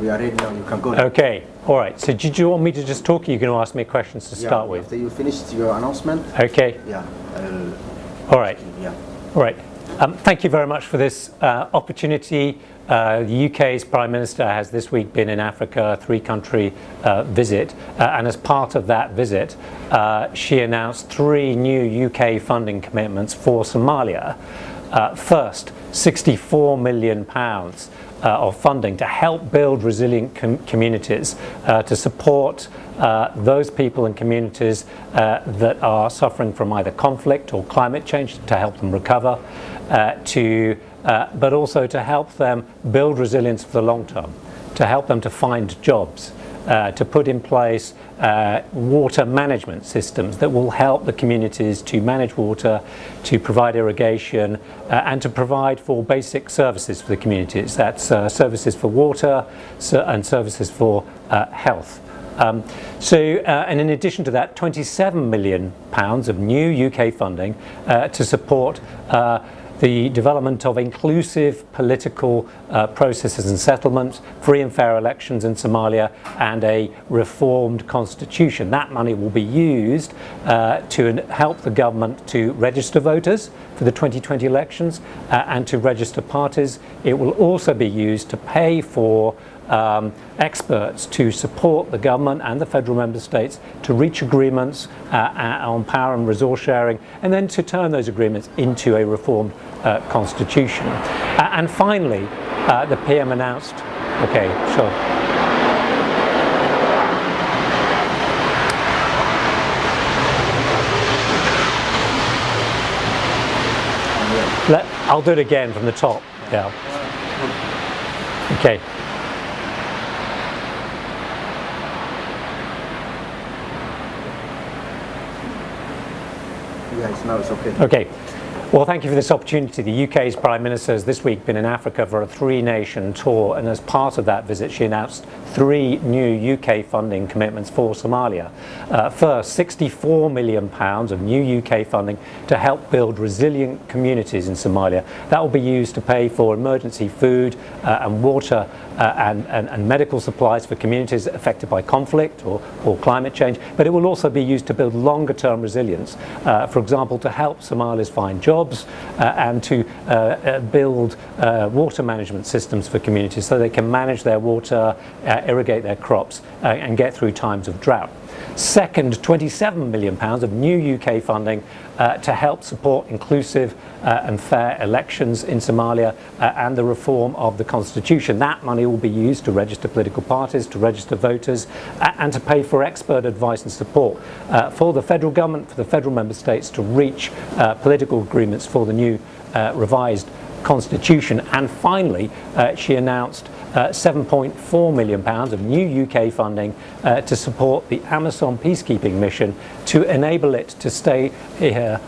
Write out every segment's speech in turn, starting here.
We are ready now, you can go. Okay, all right. So did you want me to just talk? You're going to ask me questions to start with? After you finished your announcement. Okay. Yeah. All right. Yeah. All right. Thank you very much for this opportunity. The UK's Prime Minister has this week been in Africa, a 3-country visit, and as part of that visit, she announced 3 new UK funding commitments for Somalia. First, £64 million of funding to help build resilient communities, to support those people and communities that are suffering from either conflict or climate change, to help them recover, but also to help them build resilience for the long term, to help them to find jobs, to put in place water management systems that will help the communities to manage water, to provide irrigation, and to provide for basic services for the communities. That's services for water and services for health. And in addition to that, £27 million of new UK funding to support the development of inclusive political processes and settlements, free and fair elections in Somalia, and a reformed constitution. That money will be used to help the government to register voters for the 2020 elections and to register parties. It will also be used to pay for experts to support the government and the federal member states to reach agreements on power and resource sharing, and then to turn those agreements into a reformed constitution. And finally, the PM announced, okay, sure. I'll do it again from the top. Yeah. Okay. Yes, now it's okay. Okay. Well, thank you for this opportunity. The UK's Prime Minister has this week been in Africa for a 3-nation tour, and as part of that visit she announced 3 new UK funding commitments for Somalia. First, £64 million of new UK funding to help build resilient communities in Somalia. That will be used to pay for emergency food and water and medical supplies for communities affected by conflict or climate change, but it will also be used to build longer-term resilience, for example, to help Somalis find jobs and to build water management systems for communities so they can manage their water, irrigate their crops, and get through times of drought. Second, £27 million of new UK funding to help support inclusive and fair elections in Somalia and the reform of the constitution. That money will be used to register political parties, to register voters, and to pay for expert advice and support for the federal government, for the federal member states to reach political agreements for the new revised constitution. And finally, she announced £7.4 million of new UK funding to support the Amazon peacekeeping mission, to enable it to stay here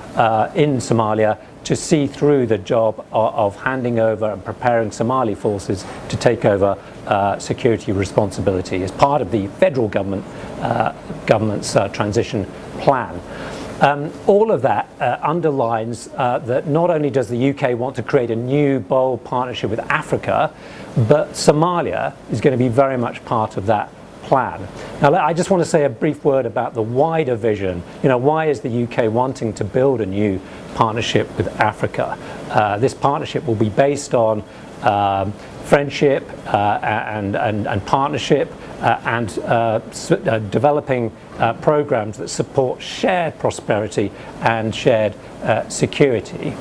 in Somalia, to see through the job of handing over and preparing Somali forces to take over security responsibility as part of the federal government's transition plan. All of that underlines that not only does the UK want to create a new, bold partnership with Africa, but Somalia is going to be very much part of that plan. Now, I just want to say a brief word about the wider vision. You know, why is the UK wanting to build a new partnership with Africa? This partnership will be based on friendship and partnership and developing programs that support shared prosperity and shared security.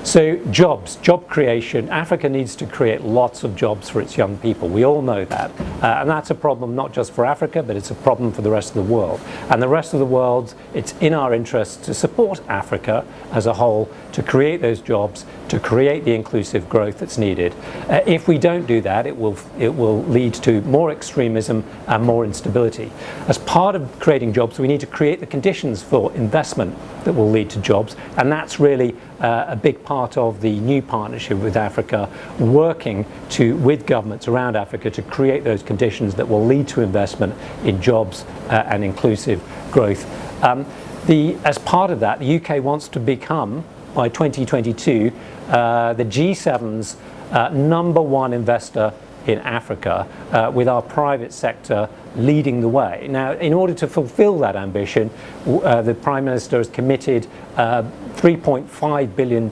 So jobs, job creation. Africa needs to create lots of jobs for its young people. We all know that. And that's a problem not just for Africa, but it's a problem for the rest of the world. And the rest of the world, it's in our interest to support Africa as a whole, to create those jobs, to create the inclusive growth that's needed. If we don't do that, it will lead to more extremism and more instability. As part of creating jobs, we need to create the conditions for investment that will lead to jobs, and that's really a big part of the new partnership with Africa, working with governments around Africa to create those conditions that will lead to investment in jobs and inclusive growth. As part of that, the UK wants to become, by 2022, the G7's #1 investor in Africa, with our private sector leading the way. Now, in order to fulfill that ambition, the Prime Minister has committed £3.5 billion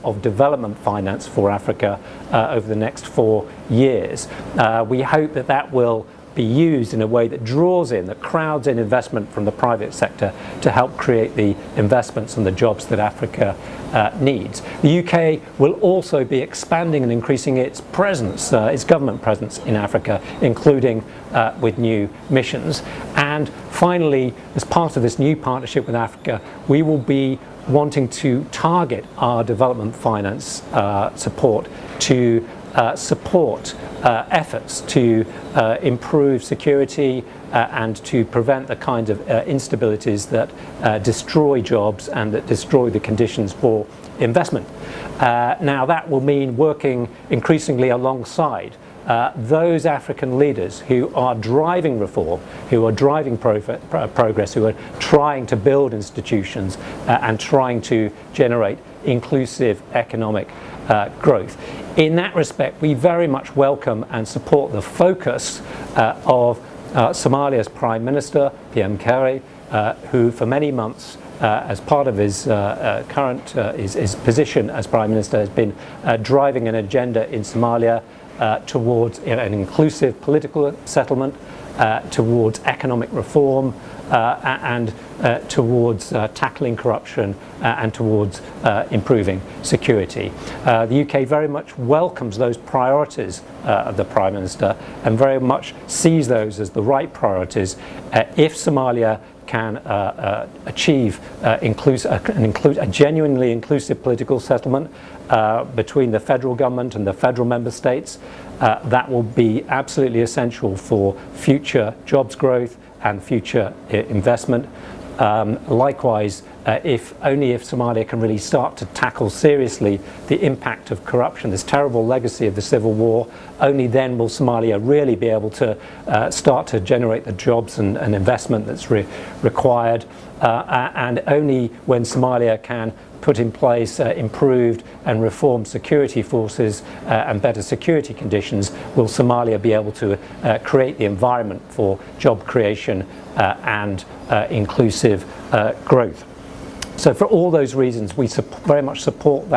of development finance for Africa over the next 4 years. We hope that that will be used in a way that draws in, that crowds in investment from the private sector to help create the investments and the jobs that Africa needs. The UK will also be expanding and increasing its presence, its government presence in Africa, including with new missions. And finally, as part of this new partnership with Africa, we will be wanting to target our development finance support to support efforts to improve security and to prevent the kind of instabilities that destroy jobs and that destroy the conditions for investment. Now that will mean working increasingly alongside those African leaders who are driving reform, who are driving progress, who are trying to build institutions and trying to generate inclusive economic growth. In that respect, we very much welcome and support the focus of Somalia's Prime Minister, PM Kerry, who for many months, as part of his his position as Prime Minister, has been driving an agenda in Somalia towards an inclusive political settlement, towards economic reform, and towards tackling corruption and towards improving security. The UK very much welcomes those priorities of the Prime Minister and very much sees those as the right priorities if Somalia can achieve a genuinely inclusive political settlement between the federal government and the federal member states. That will be absolutely essential for future jobs growth and future investment. Likewise, if Somalia can really start to tackle seriously the impact of corruption, this terrible legacy of the civil war, only then will Somalia really be able to start to generate the jobs and investment that's required. And only when Somalia can put in place improved and reformed security forces and better security conditions will Somalia be able to create the environment for job creation and inclusive growth. So for all those reasons, we very much support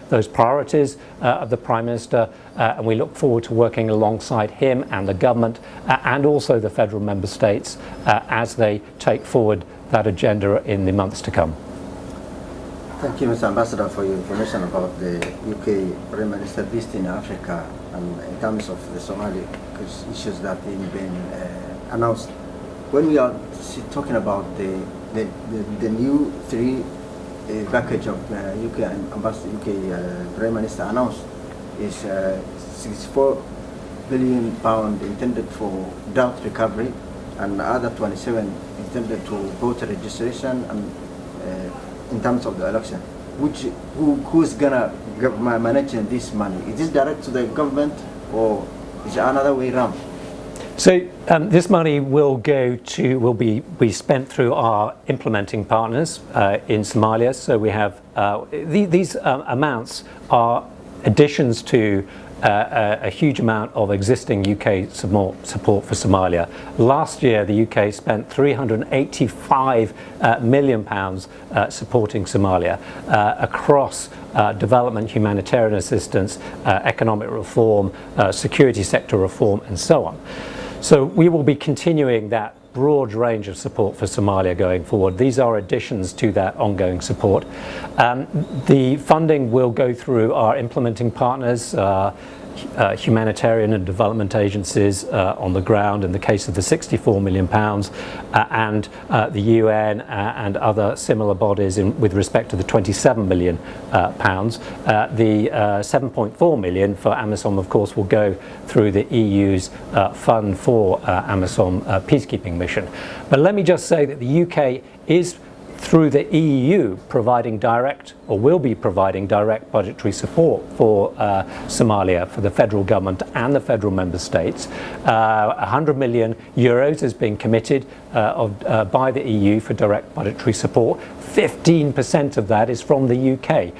those priorities of the Prime Minister, and we look forward to working alongside him and the government and also the federal member states as they take forward that agenda in the months to come. Thank you, Mr. Ambassador, for your information about the UK Prime Minister visit in Africa and in terms of the Somali issues that have been announced. When we are talking about the new three package of UK Prime Minister announced is £64 billion intended for drought recovery and other 27 intended to voter registration and in terms of the election. Who's gonna manage this money? Is this direct to the government or is it another way around? So this money will be spent through our implementing partners in Somalia. So we have these amounts are additions to a huge amount of existing UK support for Somalia. Last year, the UK spent £385 million supporting Somalia across development, humanitarian assistance, economic reform, security sector reform, and so on. So we will be continuing that broad range of support for Somalia going forward. These are additions to that ongoing support. The funding will go through our implementing partners, humanitarian and development agencies on the ground in the case of the £64 million, and the UN and other similar bodies with respect to the £27 million. The £7.4 million for AMISOM, of course, will go through the EU's fund for AMISOM peacekeeping mission. But let me just say that the UK is through the EU providing direct, or will be providing direct budgetary support for Somalia, for the federal government and the federal member states. 100 million euros has been committed by the EU for direct budgetary support. 15% of that is from the UK.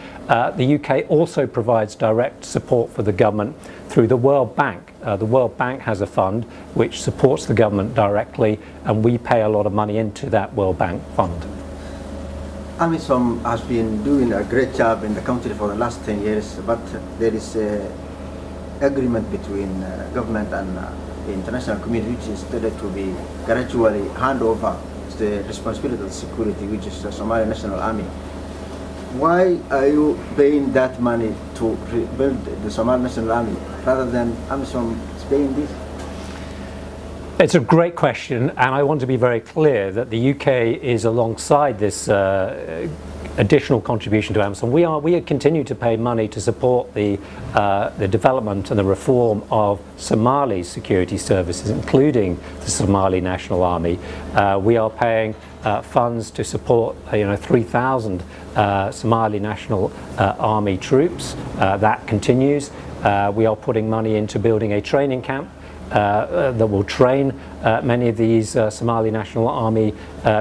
The UK also provides direct support for the government through the World Bank. The World Bank has a fund which supports the government directly, and we pay a lot of money into that World Bank fund. AMISOM has been doing a great job in the country for the last 10 years, but there is an agreement between government and the international community, which is stated to be gradually hand over the responsibility of security, which is the Somali National Army. Why are you paying that money to rebuild the Somali National Army rather than AMISOM paying this? It's a great question, and I want to be very clear that the UK is alongside this additional contribution to AMISOM. We continue to pay money to support the development and the reform of Somali security services, including the Somali National Army. We are paying funds to support 3,000 Somali National Army troops. That continues. We are putting money into building a training camp that will train many of these Somali National Army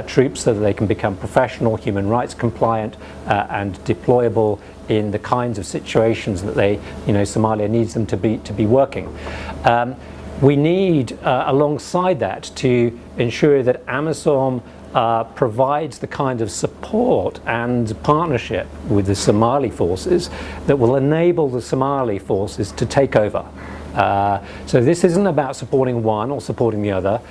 troops so that they can become professional, human rights compliant, and deployable in the kinds of situations that Somalia needs them to be working. We need, alongside that, to ensure that AMISOM provides the kind of support and partnership with the Somali forces that will enable the Somali forces to take over. So this isn't about supporting one or supporting the other.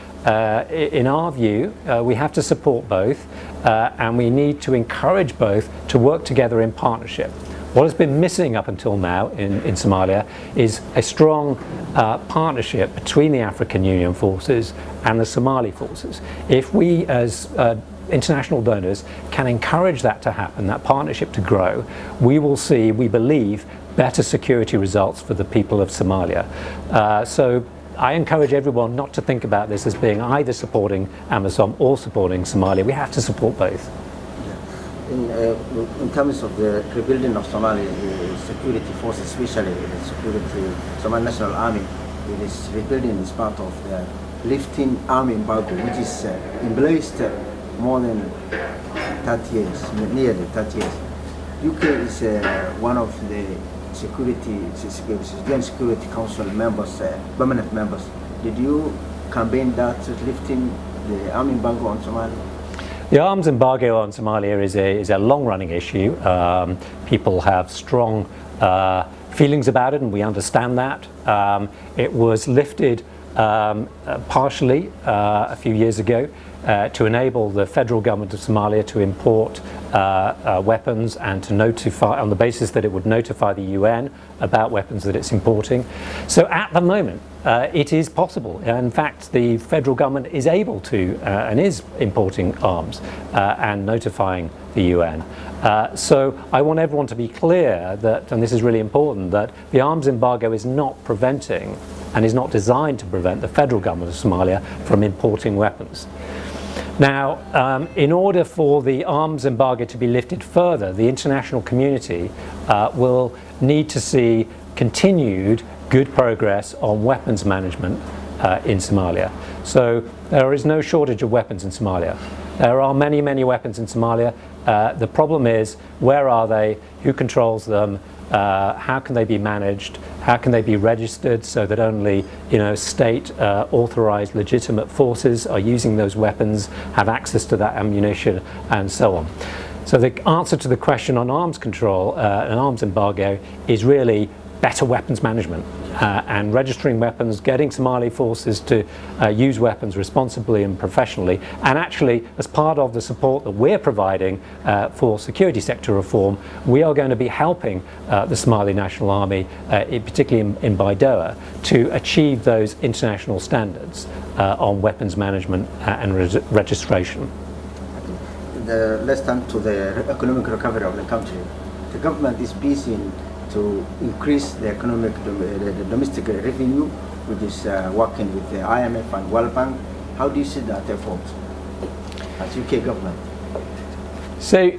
In our view, we have to support both, and we need to encourage both to work together in partnership. What has been missing up until now in Somalia is a strong partnership between the African Union forces and the Somali forces. If we as international donors can encourage that to happen, that partnership to grow, we will see, we believe, better security results for the people of Somalia. So I encourage everyone not to think about this as being either supporting AMISOM or supporting Somalia. We have to support both. In terms of the rebuilding of Somalia, the security forces, especially the Somali National Army, it is rebuilding is part of the lifting army embargo, which is in place more than 30 years, nearly 30 years. UK is one of the Joint Security Council members, permanent members. Did you campaign that lifting the army embargo on Somalia? The arms embargo on Somalia is a long-running issue. People have strong feelings about it, and we understand that. It was lifted partially a few years ago to enable the federal government of Somalia to import weapons and to notify, on the basis that it would notify the UN about weapons that it's importing. So at the moment, it is possible. In fact, the federal government is able to and is importing arms and notifying the UN. So I want everyone to be clear that, and this is really important, that the arms embargo is not preventing and is not designed to prevent the federal government of Somalia from importing weapons. Now, in order for the arms embargo to be lifted further, the international community will need to see continued good progress on weapons management in Somalia. So there is no shortage of weapons in Somalia. There are many, many weapons in Somalia. The problem is, where are they? Who controls them? How can they be managed? How can they be registered so that only state authorized legitimate forces are using those weapons, have access to that ammunition, and so on. So the answer to the question on arms control and arms embargo is really better weapons management and registering weapons, getting Somali forces to use weapons responsibly and professionally. And actually, as part of the support that we're providing for security sector reform, we are going to be helping the Somali National Army, particularly in Baidoa, to achieve those international standards on weapons management and registration. Let's turn to the economic recovery of the country. The government is busy to increase the the domestic revenue, which is working with the IMF and World Bank. How do you see that effort as UK government? So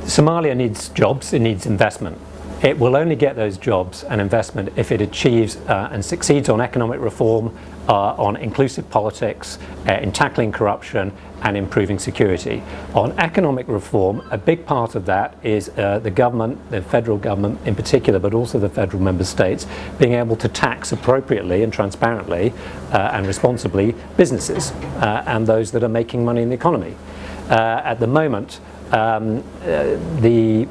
Somalia needs jobs, it needs investment. It will only get those jobs and investment if it achieves and succeeds on economic reform, on inclusive politics, in tackling corruption and improving security. On economic reform, a big part of that is the government, the federal government in particular, but also the federal member states, being able to tax appropriately and transparently and responsibly businesses and those that are making money in the economy. At the moment, the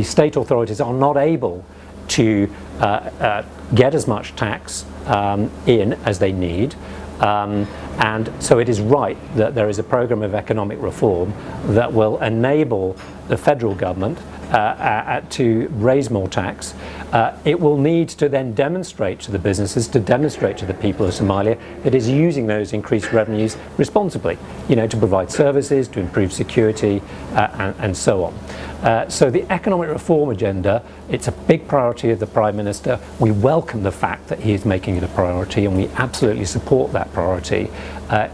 state authorities are not able to get as much tax in as they need. And so it is right that there is a program of economic reform that will enable the federal government to raise more tax. It will need to then demonstrate to the businesses, to demonstrate to the people of Somalia that it is using those increased revenues responsibly, to provide services, to improve security, and so on. So the economic reform agenda, it's a big priority of the Prime Minister. We welcome the fact that he is making it a priority, and we absolutely support that priority.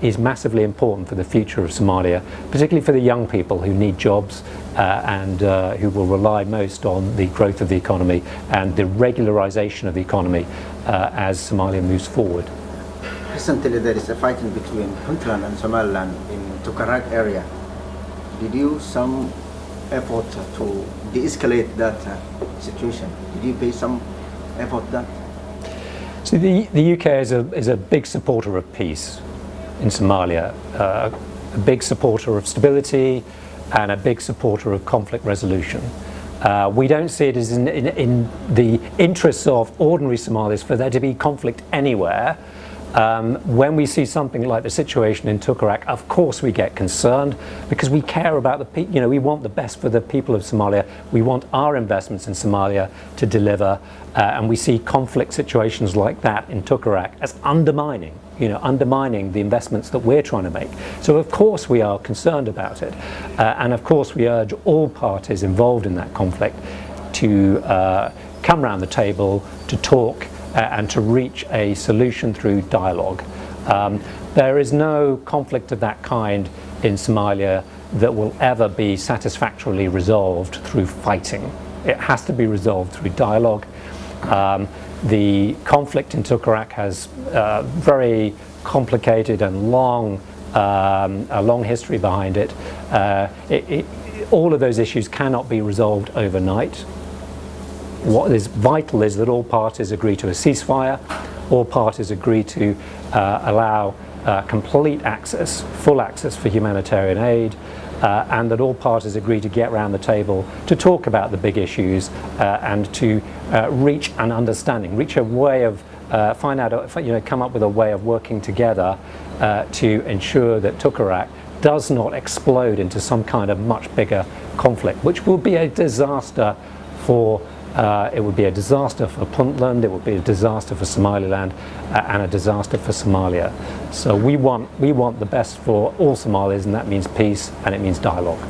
Is massively important for the future of Somalia, particularly for the young people who need jobs and who will rely most on the growth of the economy and the regularization of the economy as Somalia moves forward. Recently there is a fighting between Puntland and Somaliland in Tukarak area. Did you some effort to de-escalate that situation? Did you pay some effort that? So the UK is a big supporter of peace in Somalia, a big supporter of stability and a big supporter of conflict resolution. We don't see it as in the interests of ordinary Somalis for there to be conflict anywhere. When we see something like the situation in Tukarak, of course we get concerned because we care about the people. We want the best for the people of Somalia. We want our investments in Somalia to deliver, and we see conflict situations like that in Tukarak as undermining the investments that we're trying to make. So of course we are concerned about it, and of course we urge all parties involved in that conflict to come round the table, to talk, and to reach a solution through dialogue. There is no conflict of that kind in Somalia that will ever be satisfactorily resolved through fighting. It has to be resolved through dialogue. The conflict in Tukarak has very complicated and a long history behind it. All of those issues cannot be resolved overnight. What is vital is that all parties agree to a ceasefire, all parties agree to allow complete access, full access for humanitarian aid, and that all parties agree to get around the table to talk about the big issues and to reach an understanding, reach a way of come up with a way of working together to ensure that Tukarak does not explode into some kind of much bigger conflict, which will be a disaster for it would be a disaster for Puntland, it would be a disaster for Somaliland, and a disaster for Somalia. So we want the best for all Somalis, and that means peace and it means dialogue.